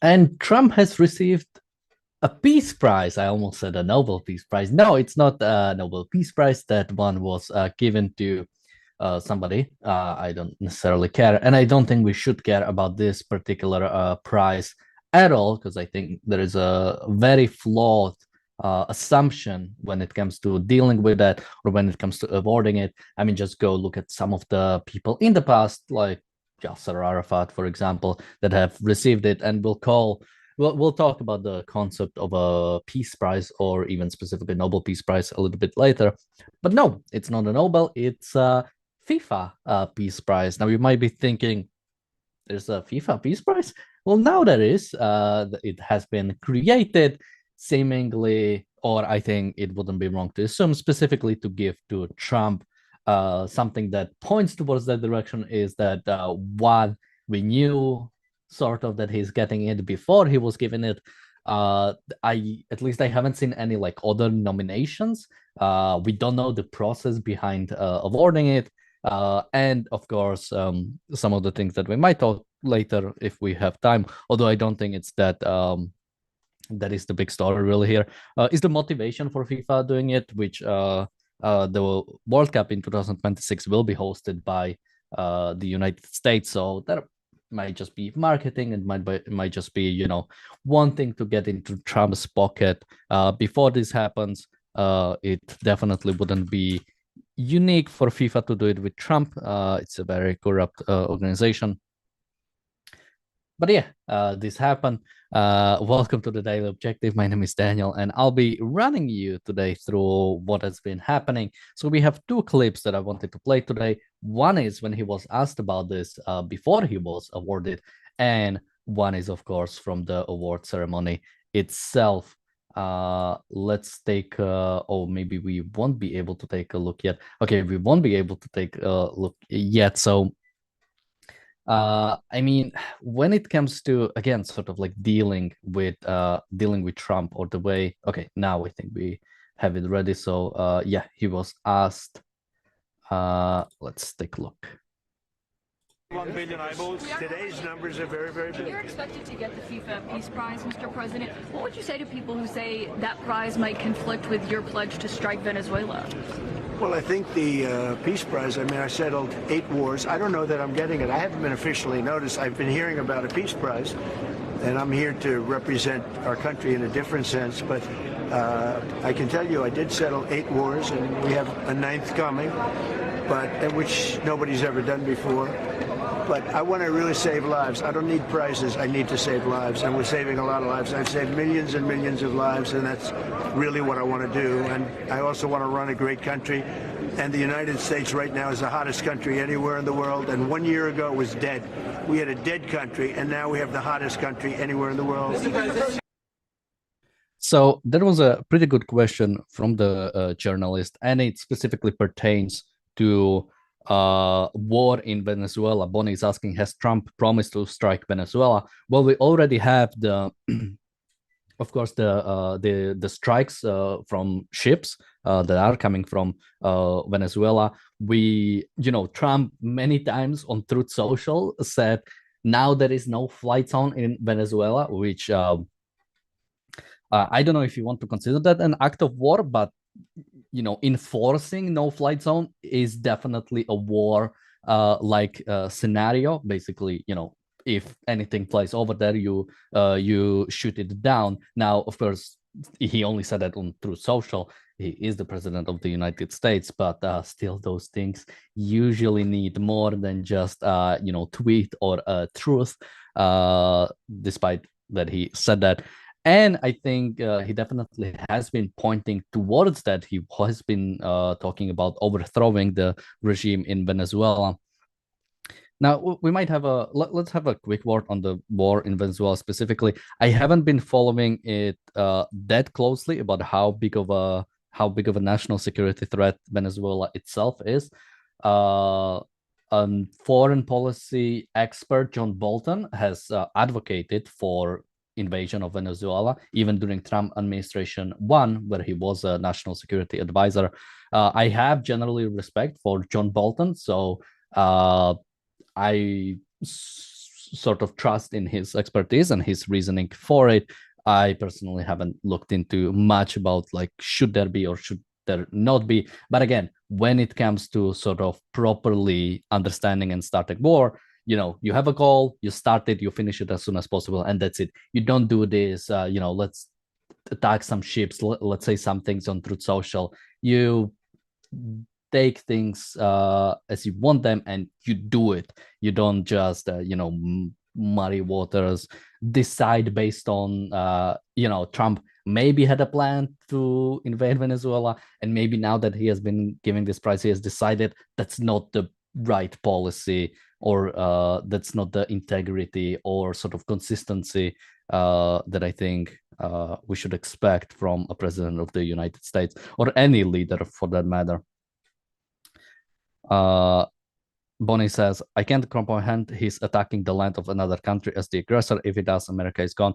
And Trump has received a peace prize. I almost said a Nobel Peace Prize. No, it's not a Nobel Peace Prize. That one was given to somebody. I don't necessarily care. And I don't think we should care about this particular prize at all, because I think there is a very flawed assumption when it comes to dealing with that or when it comes to awarding it. I mean, just go look at some of the people in the past, like Yasser Arafat, for example, that have received it, and we'll talk about the concept of a peace prize or even specifically Nobel Peace Prize a little bit later. But no, it's not a Nobel, it's a FIFA Peace Prize. Now you might be thinking, there's a FIFA Peace Prize? Well, now there is. It has been created seemingly, or I think it wouldn't be wrong to assume, specifically to give to Trump. Something that points towards that direction is that what we knew sort of that he's getting it before he was given it. I at least I haven't seen any like other nominations. We don't know the process behind awarding it. And of course, some of the things that we might talk later if we have time, although I don't think it's that is the big story really here, is the motivation for FIFA doing it, which the World Cup in 2026 will be hosted by the United States. So that might just be marketing, and might just be, wanting to get into Trump's pocket before this happens. It definitely wouldn't be unique for FIFA to do it with Trump. It's a very corrupt organization. But yeah, this happened. Welcome to the Daily Objective. My name is Daniel, and I'll be running you today through what has been happening. So we have two clips that I wanted to play today. One is when he was asked about this before he was awarded, and one is, of course, from the award ceremony itself. Let's take, oh, maybe we won't be able to take a look yet. Okay, we won't be able to take a look yet. So I mean, when it comes to, again, sort of like dealing with Trump, or the way, okay, now I think we have it ready. So yeah, he was asked. Let's take a look. 1 billion eyeballs. Today's numbers are very, very big. You're expected to get the FIFA Peace Prize, Mr. President. What would you say to people who say that prize might conflict with your pledge to strike Venezuela? Well, I think the Peace Prize, I mean, I settled 8 wars. I don't know that I'm getting it. I haven't been officially noticed. I've been hearing about a Peace Prize, and I'm here to represent our country in a different sense. But I can tell you I did settle 8 wars, and we have a 9th coming, but which nobody's ever done before. But I want to really save lives. I don't need prizes. I need to save lives, and we're saving a lot of lives. I've saved millions and millions of lives, and that's really what I want to do. And I also want to run a great country. And the United States right now is the hottest country anywhere in the world. And 1 year ago it was dead. We had a dead country, and now we have the hottest country anywhere in the world. So that was a pretty good question from the journalist, and it specifically pertains to war in Venezuela. Bonnie is asking, has Trump promised to strike Venezuela? Well, we already have the, of course, the strikes from ships that are coming from Venezuela. Trump many times on Truth Social said now there is no flight zone in Venezuela, which I don't know if you want to consider that an act of war, but enforcing no flight zone is definitely a war like scenario. Basically, if anything flies over there, you shoot it down. Now, of course, he only said that on Truth Social. He is the president of the United States, but still, those things usually need more than just tweet or truth. Despite that he said that. And I think he definitely has been pointing towards that. He has been talking about overthrowing the regime in Venezuela. Now, we might have let's have a quick word on the war in Venezuela specifically. I haven't been following it that closely about how big of a national security threat Venezuela itself is. Foreign policy expert John Bolton has advocated for invasion of Venezuela, even during Trump administration 1, where he was a national security advisor. I have generally respect for John Bolton, so I sort of trust in his expertise and his reasoning for it. I personally haven't looked into much about like should there be or should there not be. But again, when it comes to sort of properly understanding and starting war, you have a goal, you start it, you finish it as soon as possible, and that's it. You don't do this, let's attack some ships, let's say some things on Truth Social. You take things as you want them and you do it. You don't just muddy waters, decide based on Trump maybe had a plan to invade Venezuela, and maybe now that he has been giving this price, he has decided that's not the right policy, or that's not the integrity or sort of consistency that I think we should expect from a president of the United States, or any leader for that matter. Bonnie says, I can't comprehend he's attacking the land of another country as the aggressor. If he does, America is gone.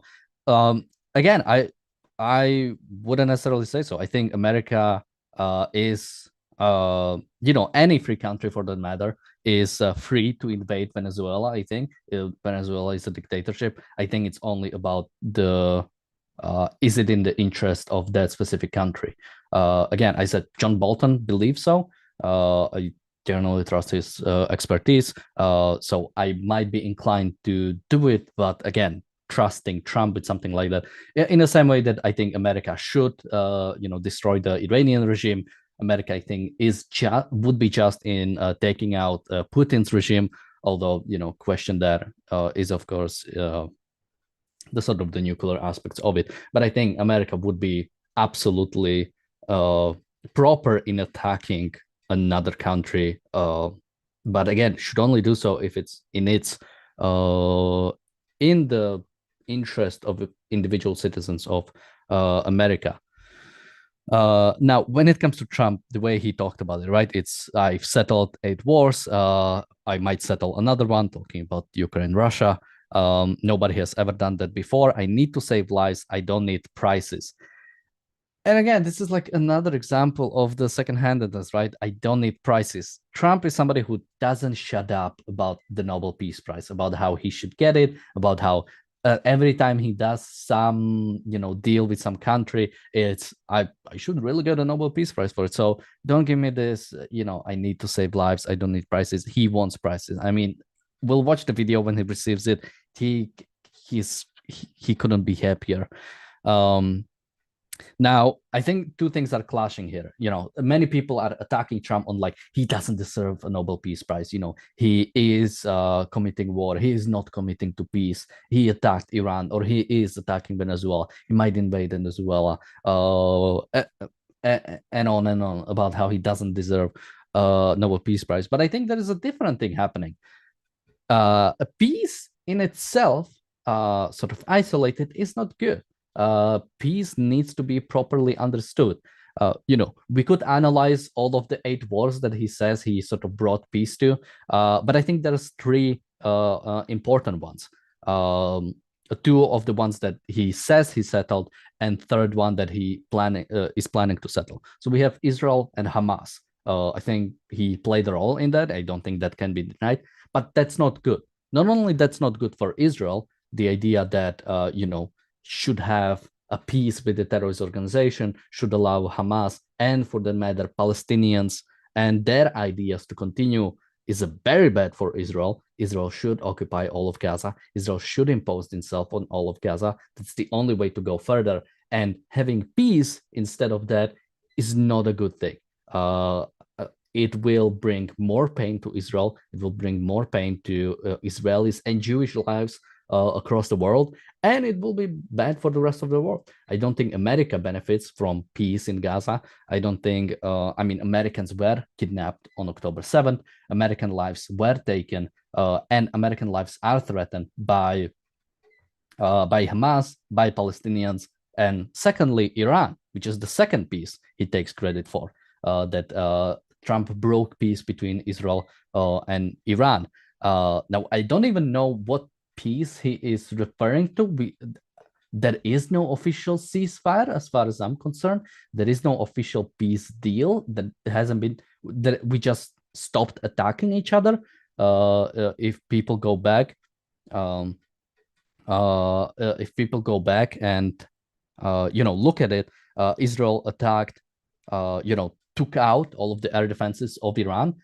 Again, I wouldn't necessarily say so. I think America is, any free country for that matter is free to invade Venezuela. I think Venezuela is a dictatorship. I think it's only about is it in the interest of that specific country? Again, I said John Bolton believes so. I generally trust his expertise, so I might be inclined to do it. But again, trusting Trump with something like that, in the same way that I think America should, destroy the Iranian regime, America, I think, would be just in taking out Putin's regime. Although, question there is, of course, the sort of the nuclear aspects of it. But I think America would be absolutely proper in attacking another country, but again, should only do so if it's in the interest of individual citizens of America. Now, when it comes to Trump, the way he talked about it, right? It's I've settled 8 wars. I might settle another one, talking about Ukraine, Russia. Nobody has ever done that before. I need to save lives. I don't need prices. And again, this is like another example of the second-handedness, right? I don't need prices. Trump is somebody who doesn't shut up about the Nobel Peace Prize, about how he should get it, about how every time he does some, deal with some country, it's I should really get a Nobel Peace Prize for it. So don't give me this, I need to save lives. I don't need prices. He wants prices. I mean, we'll watch the video when he receives it. He couldn't be happier. Now, I think 2 things are clashing here. Many people are attacking Trump on like he doesn't deserve a Nobel Peace Prize. He is committing war. He is not committing to peace. He attacked Iran, or he is attacking Venezuela. He might invade Venezuela. And on and on about how he doesn't deserve a Nobel Peace Prize. But I think there is a different thing happening. A peace in itself, sort of isolated, is not good. Peace needs to be properly understood. We could analyze all of the 8 wars that he says he sort of brought peace to, but I think there's 3 important ones. 2 of the ones that he says he settled, and 3rd one that he is planning to settle. So we have Israel and Hamas. I think he played a role in that. I don't think that can be denied, but that's not good. Not only that's not good for Israel, the idea that should have a peace with the terrorist organization, should allow Hamas, and for that matter, Palestinians and their ideas to continue, is very bad for Israel. Israel should occupy all of Gaza. Israel should impose itself on all of Gaza. That's the only way to go further. And having peace instead of that is not a good thing. It will bring more pain to Israel. It will bring more pain to Israelis and Jewish lives across the world, and it will be bad for the rest of the world. I don't think America benefits from peace in Gaza. I don't think, Americans were kidnapped on October 7th. American lives were taken, and American lives are threatened by Hamas, by Palestinians, and secondly, Iran, which is the second piece he takes credit for, that Trump broke peace between Israel and Iran. Now, I don't even know what peace he is referring to. There is no official ceasefire as far as I'm concerned. There is no official peace deal. That hasn't been, that we just stopped attacking each other. If people go back Um, if people go back and look at it, Israel attacked, took out all of the air defenses of Iran,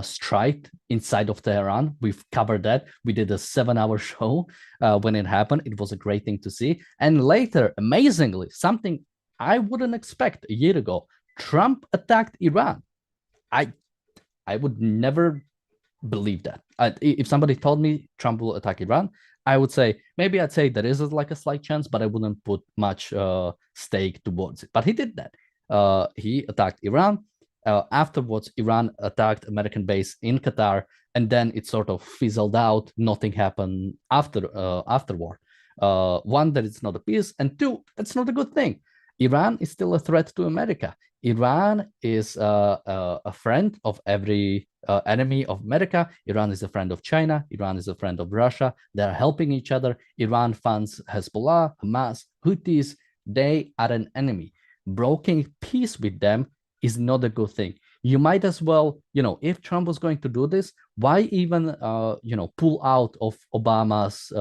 striked inside of Tehran. We've covered that. We did a 7-hour show when it happened. It was a great thing to see. And later, amazingly, something I wouldn't expect a year ago, Trump attacked Iran. I would never believe that. If somebody told me Trump will attack Iran, I would say maybe I'd say there is like a slight chance, but I wouldn't put much stake towards it. But he did that. He attacked Iran. Afterwards, Iran attacked American base in Qatar, and then it sort of fizzled out. Nothing happened afterward. One, that it's not a peace, and two, that's not a good thing. Iran is still a threat to America. Iran is a friend of every enemy of America. Iran is a friend of China. Iran is a friend of Russia. They're helping each other. Iran funds Hezbollah, Hamas, Houthis. They are an enemy. Broking peace with them is not a good thing. You might as well, if Trump was going to do this, why even, pull out of Obama's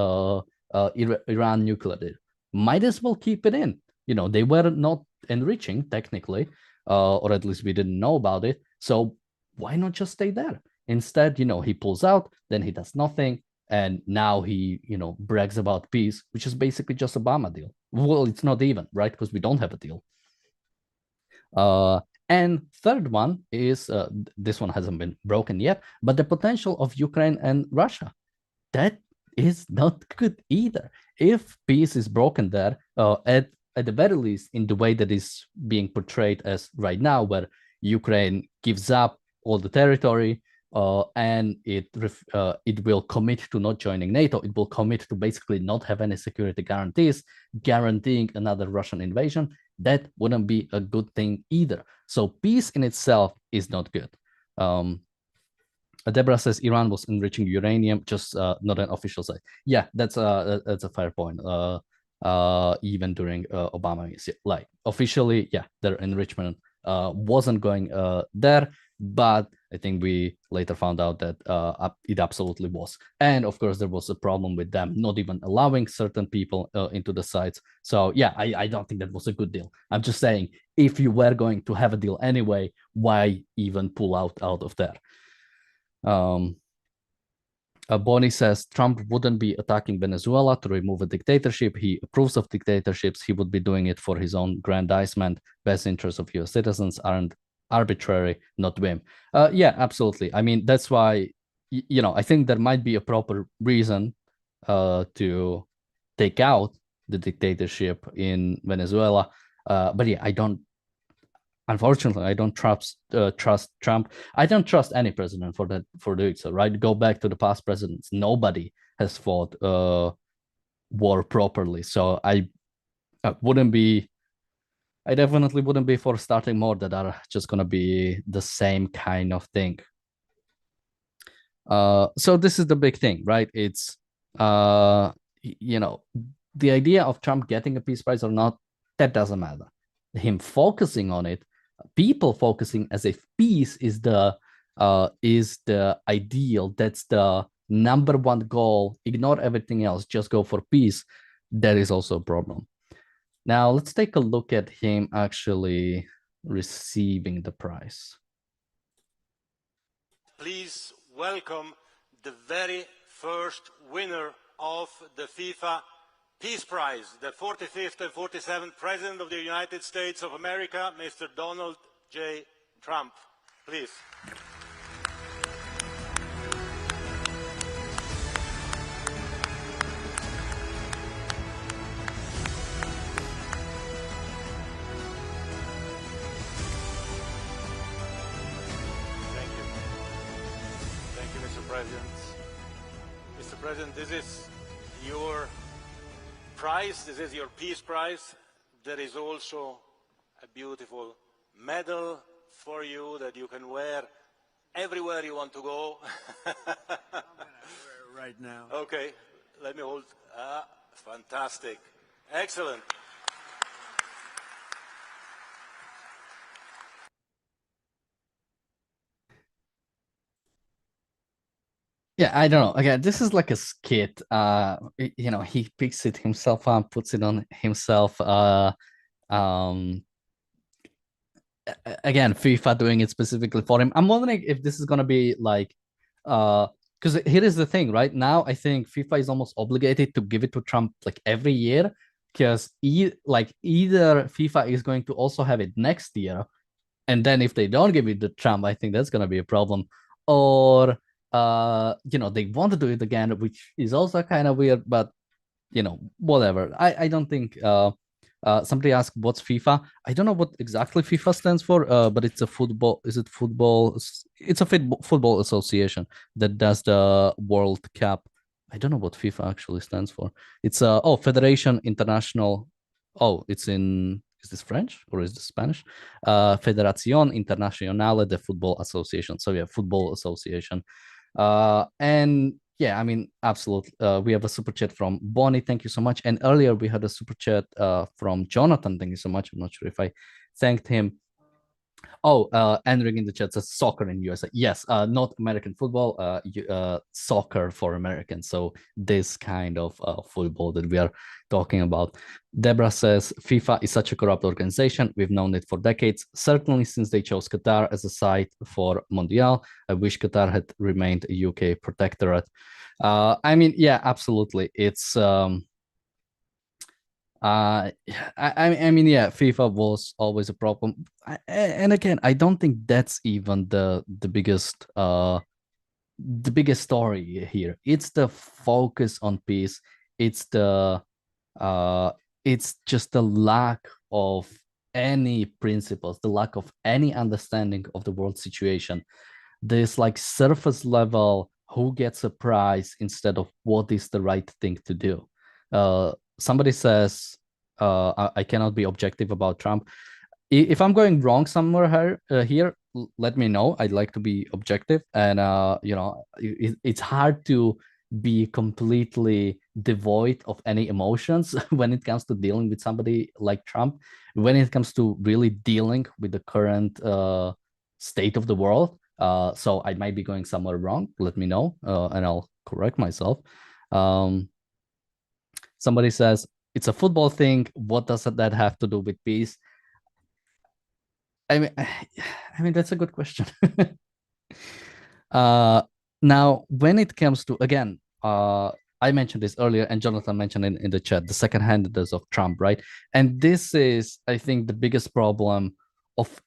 Iran nuclear deal? Might as well keep it in. They were not enriching technically, or at least we didn't know about it. So why not just stay there? Instead, he pulls out, then he does nothing, and now he, brags about peace, which is basically just Obama deal. Well, it's not even, right? Because we don't have a deal. And third one is, this one hasn't been broken yet, but the potential of Ukraine and Russia. That is not good either. If peace is broken there, at the very least, in the way that is being portrayed as right now, where Ukraine gives up all the territory and it will commit to not joining NATO. It will commit to basically not have any security guarantees, guaranteeing another Russian invasion. That wouldn't be a good thing either. So peace in itself is not good. Deborah says Iran was enriching uranium, just not an official site. Yeah, that's a fair point. Even during Obama, like officially, yeah, their enrichment wasn't going there, but I think we later found out that it absolutely was. And of course, there was a problem with them not even allowing certain people into the sites. So yeah, I don't think that was a good deal. I'm just saying, if you were going to have a deal anyway, why even pull out of there? Bonnie says Trump wouldn't be attacking Venezuela to remove a dictatorship. He approves of dictatorships. He would be doing it for his own grandizement. Best interests of US citizens aren't arbitrary, not whim. Yeah, absolutely. I mean, that's why, I think there might be a proper reason to take out the dictatorship in Venezuela. But yeah, unfortunately, I don't trust Trump. I don't trust any president for doing so. Right? Go back to the past presidents. Nobody has fought war properly. So I definitely wouldn't be for starting more that are just gonna be the same kind of thing. So this is the big thing, right? It's the idea of Trump getting a peace prize or not, that doesn't matter. Him focusing on it, people focusing as if peace is the ideal, that's the number one goal, ignore everything else, just go for peace, that is also a problem. Now let's take a look at him actually receiving the prize. Please welcome the very first winner of the FIFA Peace Prize, the 45th and 47th President of the United States of America, Mr. Donald J. Trump. Please. Thank you. Thank you, Mr. President. Mr. President, this is your prize. This is your Peace Prize. There is also a beautiful medal for you that you can wear everywhere you want to go. I'm going to wear it right now. Okay, let me hold. Fantastic. Excellent. Yeah, I don't know. Again, this is like a skit. He picks it himself up, puts it on himself. Um, Again, FIFA doing it specifically for him. I'm wondering if this is gonna be like, because here is the thing, right? Now I think FIFA is almost obligated to give it to Trump like every year, because either FIFA is going to also have it next year, and then if they don't give it to Trump, I think that's gonna be a problem. Or they want to do it again, which is also kind of weird, but whatever. I don't think somebody asked what's FIFA. I don't know what exactly FIFA stands for, but it's a football. Is it football? It's a football association that does the World Cup. I don't know what FIFA actually stands for. It's Federation International. Oh, it's in. Is this French or is this Spanish? Federación Internacional de Fútbol Association. So yeah, football association. And yeah, I mean, absolutely. We have a super chat from Bonnie. Thank you so much. And earlier we had a super chat from Jonathan. Thank you so much. I'm not sure if I thanked him. Oh, Enric in the chat says soccer in USA. Yes, not American football, soccer for Americans. So this kind of football that we are talking about. Deborah says FIFA is such a corrupt organization. We've known it for decades, certainly since they chose Qatar as a site for Mondial. I wish Qatar had remained a UK protectorate. I mean, yeah, absolutely. It's I mean, yeah, FIFA was always a problem. And again, I don't think that's even the biggest story here. It's the focus on peace. It's the uh it's just the lack of any principles, the lack of any understanding of the world situation. This like surface level who gets a prize instead of what is the right thing to do. Somebody says I cannot be objective about Trump. If I'm going wrong somewhere here, let me know. I'd like to be objective, and it's hard to be completely devoid of any emotions when it comes to dealing with somebody like Trump. When it comes to really dealing with the current state of the world, so I might be going somewhere wrong. Let me know, and I'll correct myself. Somebody says it's a football thing. What does that have to do with peace? I mean, I mean that's a good question. Now, when it comes to again, I mentioned this earlier, and Jonathan mentioned in the chat the second-handedness of Trump, right? And this is, I think, the biggest problem of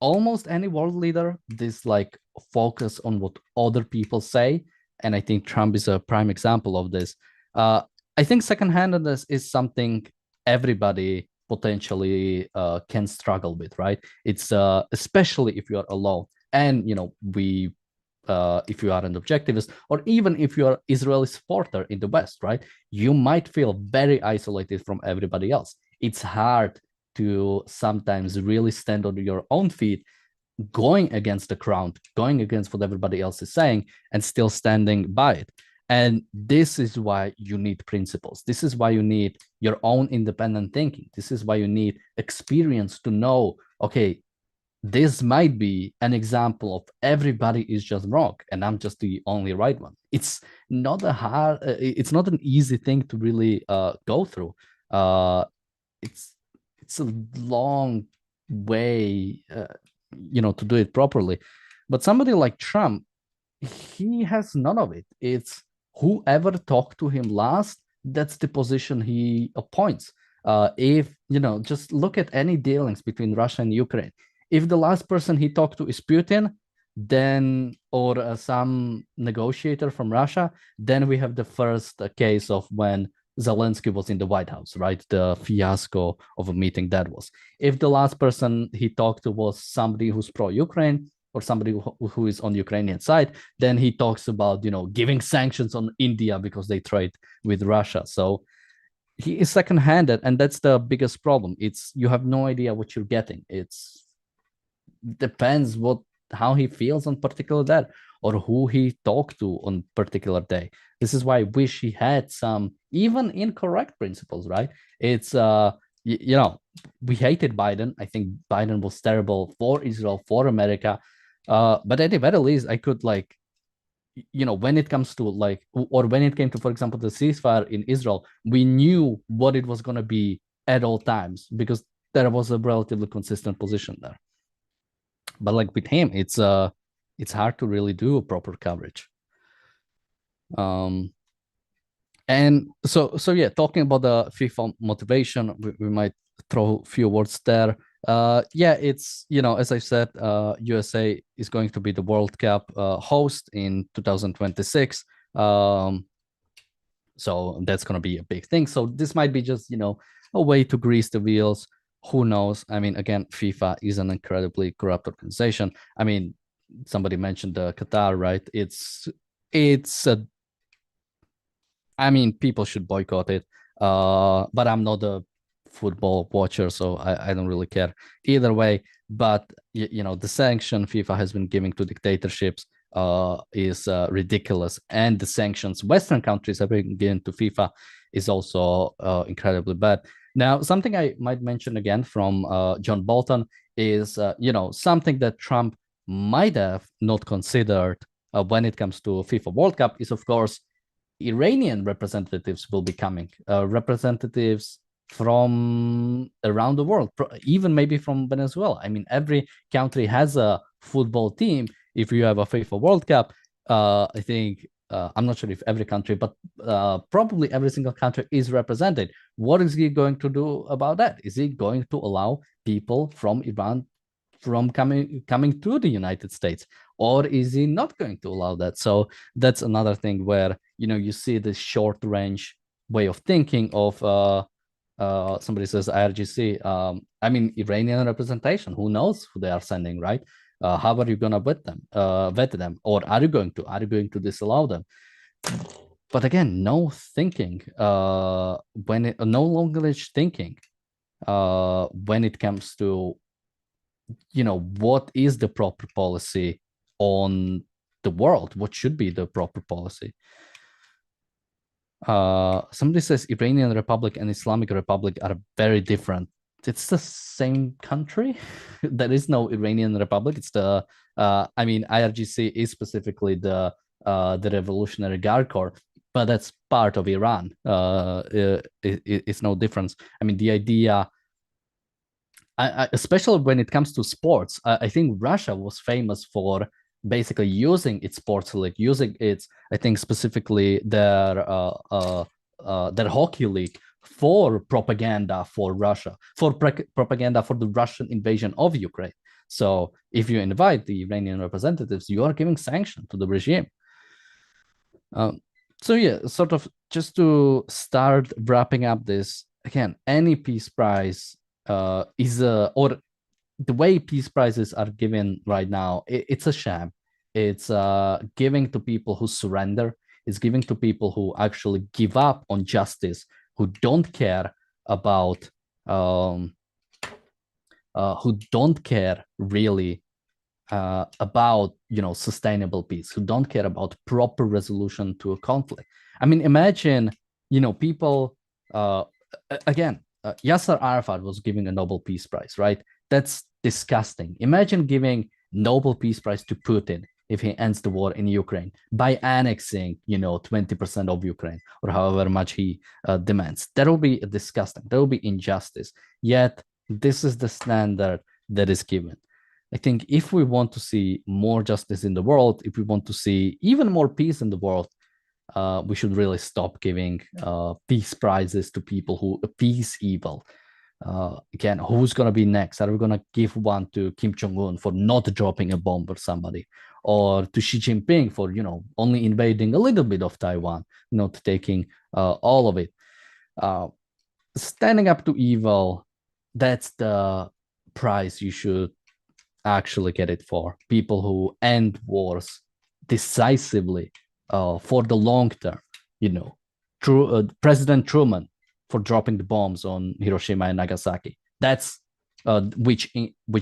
almost any world leader. This like focus on what other people say, and I think Trump is a prime example of this. I think second-handedness is something everybody potentially can struggle with, right? It's especially if you are alone, and if you are an objectivist, or even if you are Israeli supporter in the West, right? You might feel very isolated from everybody else. It's hard to sometimes really stand on your own feet, going against the crowd, going against what everybody else is saying, and still standing by it. And this is why you need principles. This is why you need your own independent thinking. This is why you need experience to know, okay, this might be an example of everybody is just wrong and I'm just the only right one. It's not it's not an easy thing to really go through. It's a long way, to do it properly. But somebody like Trump, he has none of it. It's whoever talked to him last, that's the position he appoints. If just look at any dealings between Russia and Ukraine. If the last person he talked to is Putin, then or some negotiator from Russia, then we have the first case of when Zelensky was in the White House, right? The fiasco of a meeting that was. If the last person he talked to was somebody who's pro-Ukraine, or somebody who is on the Ukrainian side, then he talks about, giving sanctions on India because they trade with Russia. So he is second-handed, and that's the biggest problem. It's you have no idea what you're getting. It's depends how he feels on particular day, or who he talked to on particular day. This is why I wish he had some even incorrect principles, right? It's we hated Biden. I think Biden was terrible for Israel, for America. But at the very least, I could when it comes to or when it came to, for example, the ceasefire in Israel, we knew what it was going to be at all times because there was a relatively consistent position there. But like with him, it's hard to really do proper coverage. And so yeah, talking about the FIFA motivation, we might throw a few words there. Yeah, it's, as I said, USA is going to be the World Cup host in 2026. So that's going to be a big thing. So this might be just, a way to grease the wheels. Who knows? I mean, again, FIFA is an incredibly corrupt organization. I mean, somebody mentioned Qatar, right? I mean, people should boycott it. But I'm not a football watcher, so I don't really care either way. But the sanction FIFA has been giving to dictatorships is ridiculous, and the sanctions Western countries have been given to FIFA is also incredibly bad. Now, something I might mention again from John Bolton is something that Trump might have not considered when it comes to FIFA World Cup is, of course, Iranian representatives will be coming, representatives from around the world, even maybe from Venezuela. I mean, every country has a football team. If you have a FIFA World Cup, I think, I'm not sure if every country, but probably every single country is represented. What is he going to do about that? Is he going to allow people from Iran from coming to the United States, or is he not going to allow that? So that's another thing where you see the short range way of thinking of somebody says IRGC. I mean, Iranian representation. Who knows who they are sending, right? How are you gonna vet them, or are you going to disallow them? But again, no thinking. No long-range thinking. When it comes to what is the proper policy on the world? What should be the proper policy? Somebody says Iranian Republic and Islamic Republic are very different. It's the same country. There is no Iranian Republic. It's the I mean, IRGC is specifically the Revolutionary Guard Corps, but that's part of Iran. It's no difference. I mean, the idea, especially when it comes to sports, I think Russia was famous for basically using its sports league, using its, I think specifically their hockey league for propaganda for Russia, for propaganda for the Russian invasion of Ukraine. So if you invite the Iranian representatives, you are giving sanction to the regime. So yeah, sort of just to start wrapping up this, again, any peace prize or the way peace prizes are given right now, it's a sham. It's giving to people who surrender. It's giving to people who actually give up on justice, who don't care about, who don't care really about sustainable peace, who don't care about proper resolution to a conflict. I mean, imagine people again. Yasser Arafat was giving a Nobel Peace Prize, right? That's disgusting. Imagine giving Nobel Peace Prize to Putin if he ends the war in Ukraine by annexing, 20% of Ukraine or however much he demands. That will be disgusting. That will be injustice. Yet this is the standard that is given. I think if we want to see more justice in the world, if we want to see even more peace in the world, we should really stop giving peace prizes to people who appease evil. Again, who's going to be next? Are we going to give one to Kim Jong-un for not dropping a bomb or somebody? Or to Xi Jinping for, only invading a little bit of Taiwan, not taking all of it? Standing up to evil, that's the prize you should actually get it for. People who end wars decisively for the long term, President Truman for dropping the bombs on Hiroshima and Nagasaki. That's which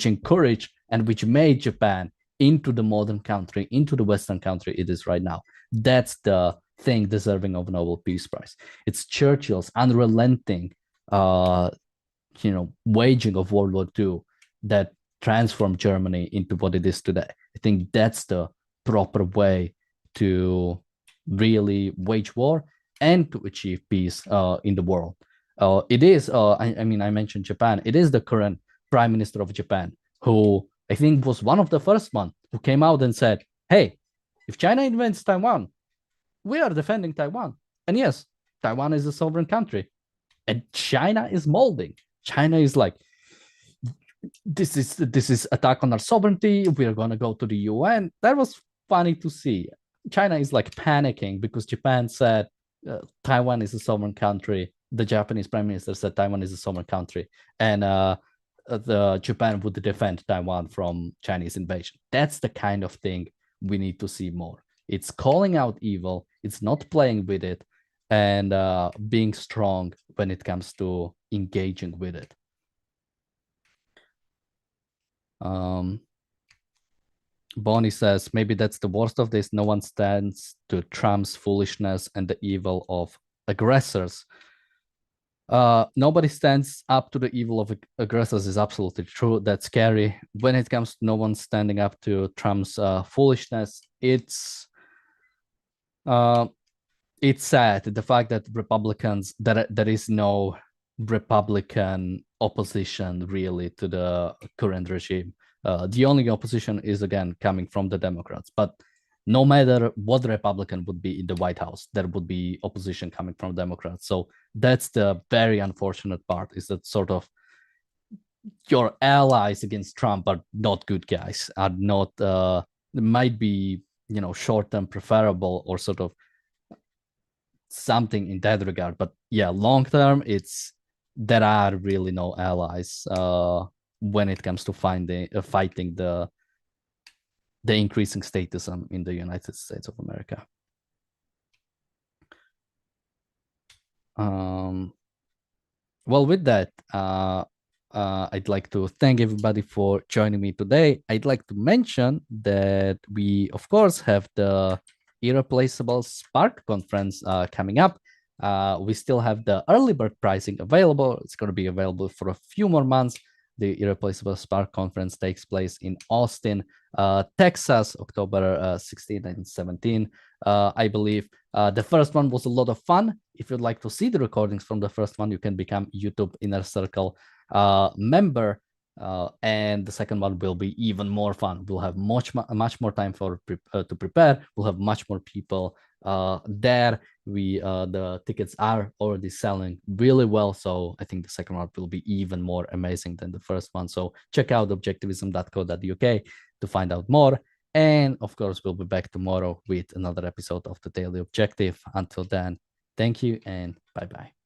encouraged and which made Japan into the modern country, into the Western country it is right now. That's the thing deserving of a Nobel Peace Prize. It's Churchill's unrelenting, waging of World War II that transformed Germany into what it is today. I think that's the proper way to really wage war and to achieve peace in the world. It is, I mean, I mentioned Japan. It is the current Prime Minister of Japan who I think was one of the first one who came out and said, hey, if China invades Taiwan, we are defending Taiwan. And yes, Taiwan is a sovereign country. And China is molding. China is like, this is attack on our sovereignty. We're gonna go to the UN. That was funny to see. China is like panicking because Japan said Taiwan is a sovereign country. The Japanese Prime Minister said Taiwan is a sovereign country, and the Japan would defend Taiwan from Chinese invasion. That's the kind of thing we need to see more. It's calling out evil. It's not playing with it, and being strong when it comes to engaging with it. Bonnie says, maybe that's the worst of this. No one stands to Trump's foolishness and the evil of aggressors. Nobody stands up to the evil of aggressors is absolutely true. That's scary. When it comes to no one standing up to Trump's foolishness, it's sad. The fact that Republicans, there is no Republican opposition really to the current regime. The only opposition is again coming from the Democrats, but no matter what Republican would be in the White House, there would be opposition coming from Democrats. So that's the very unfortunate part, is that sort of your allies against Trump are not good guys, are not, might be, short-term preferable or sort of something in that regard. But yeah, long-term, there are really no allies when it comes to fighting the increasing statism in the United States of America. Well, with that, I'd like to thank everybody for joining me today. I'd like to mention that we, of course, have the Irreplaceable Spark conference coming up. We still have the early bird pricing available. It's going to be available for a few more months. The Irreplaceable Spark conference takes place in Austin, Texas, October 16 and 17, I believe. The first one was a lot of fun. If you'd like to see the recordings from the first one, you can become YouTube Inner Circle member. And the second one will be even more fun. We'll have much more time to prepare. We'll have much more people there. The tickets are already selling really well, so I think the second one will be even more amazing than the first one. So check out objectivism.co.uk to find out more. And of course, we'll be back tomorrow with another episode of the Daily Objective. Until then, thank you and bye-bye.